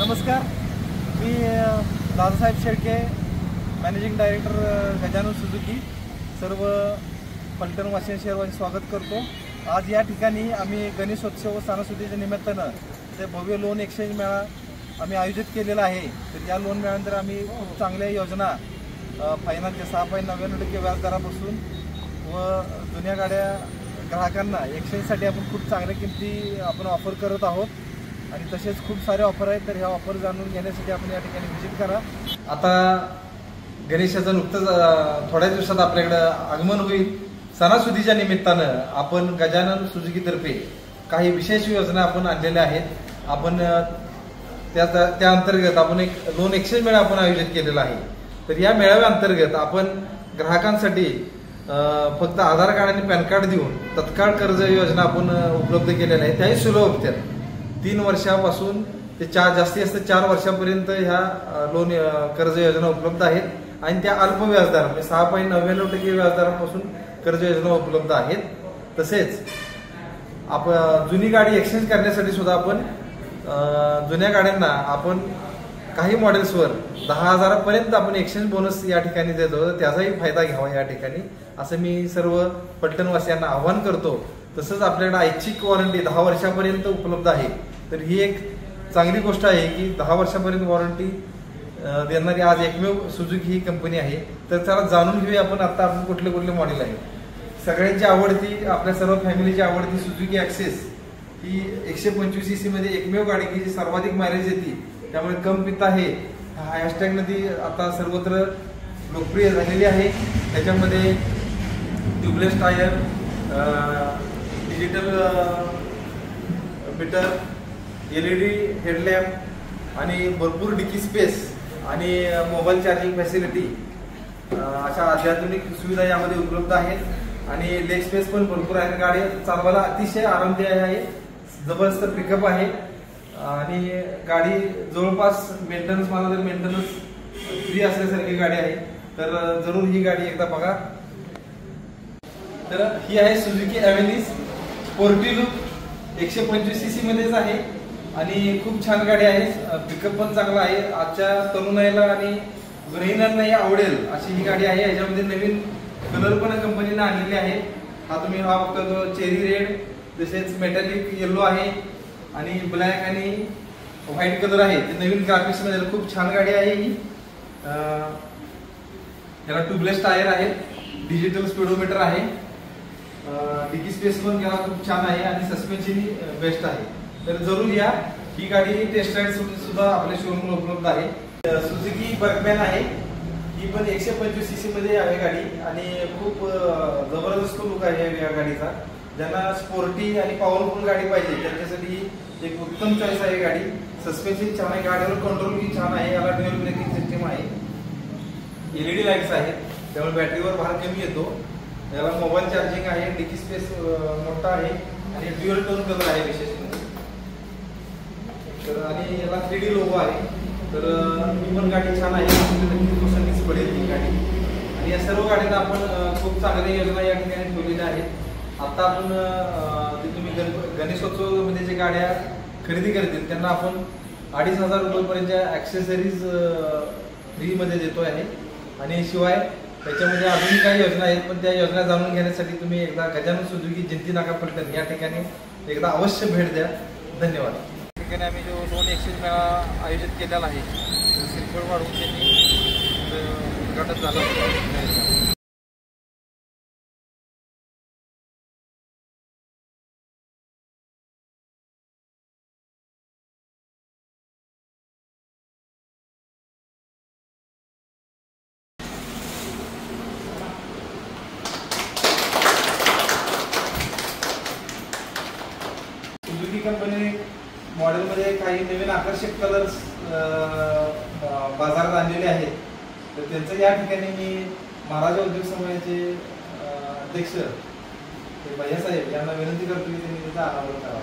नमस्कार, मी Dadasaheb Shelke, managing director Gajanan Suzuki, सर्व पलटणवासी शहरवासी स्वागत करतो। आज या ठिकाणी आम्ही गणेशोत्सव सणासुदीच्या निमित्तानं ते भव्य लोन एक्सचेंज मेळा आम्ही आयोजित केलेला आहे। तर या लोन मेळ्यानंतर आम्ही खूप चांगल्या योजना फायनान्सच्या 6.99% व्याजदरापासून व जुन्या गाड्या ग्राहकांना एक्सचेंजसाठी आपण खूप चांगल्या किमती आपण ऑफर करत आहोत आणि तसेच खूप सारे ऑफर आहेत। तर ह्या ऑफर जाणून घेण्यासाठी आपण या ठिकाणी व्हिजिट करा। आता गणेशाचं नुकतंच थोड्या दिवसात आपल्याकडे आगमन होईल। सणासुदीच्या निमित्तानं आपण गजानन सुझुकीतर्फे काही विशेष योजना आपण आणलेल्या आहेत। आपण त्या अंतर्गत आपण एक लोन एक्सचेंज मेळा आपण आयोजित केलेला आहे। तर या मेळाव्या अंतर्गत आपण ग्राहकांसाठी फक्त आधार कार्ड आणि पॅन कार्ड देऊन तत्काळ कर्ज योजना आपण उपलब्ध केलेल्या आहे। त्याही सुलभ हप्त्यात 3 वर्षापासून ते जास्तीत जास्त 4 वर्षापर्यंत ह्या लोन कर्ज योजना उपलब्ध आहेत आणि त्या अल्प व्याजदर म्हणजे 6.99% व्याजदरापासून कर्ज योजना उपलब्ध आहेत। तसेच आपण जुनी गाडी एक्सचेंज करण्यासाठी सुद्धा आपण जुन्या गाड्यांना आपण काही मॉडेल्सवर 10,000 पर्यंत आपण एक्सचेंज बोनस या ठिकाणी देतो। त्याचाही फायदा घ्यावा या ठिकाणी असं मी सर्व पलटणवासियांना आवाहन करतो। तसंच आपल्याकडे ऐच्छिक वॉरंटी 10 वर्षापर्यंत उपलब्ध आहे। तर ही एक चांगली गोष्ट आहे की 10 वर्षापर्यंत वॉरंटी देणारी आज एकमेव सुझुकी ही कंपनी आहे। तर चला जाणून घेऊया आपण आता आपण कुठले कुठले मॉडेल आहे। सगळ्यांची आवडती, आपल्या सर्व फॅमिलीची आवडती सुझुकी ॲक्सेस ही 125 cc मध्ये एकमेव गाडी की जी सर्वाधिक मायलेज देते, त्यामुळे कम पिता आहे हॅशटॅग ती आता सर्वत्र लोकप्रिय झालेली आहे। त्याच्यामध्ये tubeless tyre, digital meter, LED headlamp आणि भरपूर डिकी स्पेस आणि मोबाईल चार्जिंग फॅसिलिटी अशा अत्याधुनिक सुविधा यामध्ये उपलब्ध आहेत आणि लेग स्पेस पण भरपूर आहे। गाडी चालवायला अतिशय आरामदायी आहे, जबरदस्त पिकअप आहे आणि गाडी जवळपास मेंटेनन्स मला तर मेंटेनन्स फ्री असल्यासारखी गाडी आहे। तर जरूर ही गाडी एकदा बघा। तर ही आहे सुझुकी ॲव्हेनिस स्पोर्टी लुक, 125 cc मध्येच आहे आणि खूप छान गाडी आहे। पिकअप पण चांगला आहे, आजच्या तरुणाईला आणि गृहिणींनाही आवडेल अशी ही गाडी आहे। याच्यामध्ये नवीन कलर पण कंपनीने आणलेले आहे। हा तुम्ही हा बघता तो चेरी रेड, तसेच मेटॅलिक येलो आहे आणि ब्लॅक आणि व्हाईट कलर आहे। ते नवीन ग्राफिक्स मध्ये खूप छान गाडी आहे ही। याला ट्यूबलेस टायर आहे, डिजिटल स्पीडोमीटर आहे, डिकी स्पेस पण याला खूप छान आहे आणि सस्पेन्शन बेस्ट आहे। तर जरूर या, ही गाडी टेस्ट राईड सुद्धा आपल्या शोरूमला उपलब्ध आहे। सुझुकी बर्गमॅन आहे, ही पण 125 cc मध्ये आहे गाडी आणि खूप जबरदस्त लुक आहे या गाडीचा। ज्यांना स्पोर्टी आणि पॉवरफुल गाडी पाहिजे त्यांच्यासाठी एक उत्तम चॉईस आहे गाडी। सस्पेन्शन छान आहे, गाडीवर कंट्रोल भी छान आहे, याला ड्युअल ब्रेकिंग सिस्टम आहे, LED लाईट्स आहेत, त्यामुळे बॅटरीवर भार कमी येतो। याला मोबाईल चार्जिंग आहे, डिकी स्पेस मोठा आहे आणि ड्युअल टोन कलर आहे विशेष म्हणजे। तर आणि याला 3D लोगो आहे। तर ही पण गाडी छान आहे, नक्कीच पसंतीस पडेल ही गाडी। आणि या सर्व गाड्यांना आपण खूप चांगल्या योजना या ठिकाणी ठेवलेल्या आहेत। आता आपण जे तुम्ही गणेशोत्सवामध्ये जे गाड्या खरेदी करतील त्यांना आपण 2,500 रुपयांच्या ॲक्सेसरीज फ्रीमध्ये देतो आहे आणि शिवाय त्याच्यामध्ये अजून काही योजना आहेत, पण त्या योजना जाणून घेण्यासाठी तुम्ही एकदा गजानन सुझुकी जयंती नाका पलटण या ठिकाणी एकदा अवश्य भेट द्या। धन्यवाद। या ठिकाणी आम्ही जो लोन एक्सचेंज मेळा आयोजित केलेला आहे श्रीफळ वाढवून त्यांनी उद्घाटन झालं। सुझुकी कंपनी मॉडेलमध्ये काही नवीन आकर्षक कलर्स बाजारात आणलेले आहेत। तर त्यांचं या ठिकाणी मी महाराजा उद्योग समूहाचे अध्यक्ष भैयासाहेब यांना विनंती करतो की त्यांनी त्याचा अनावरण करावा।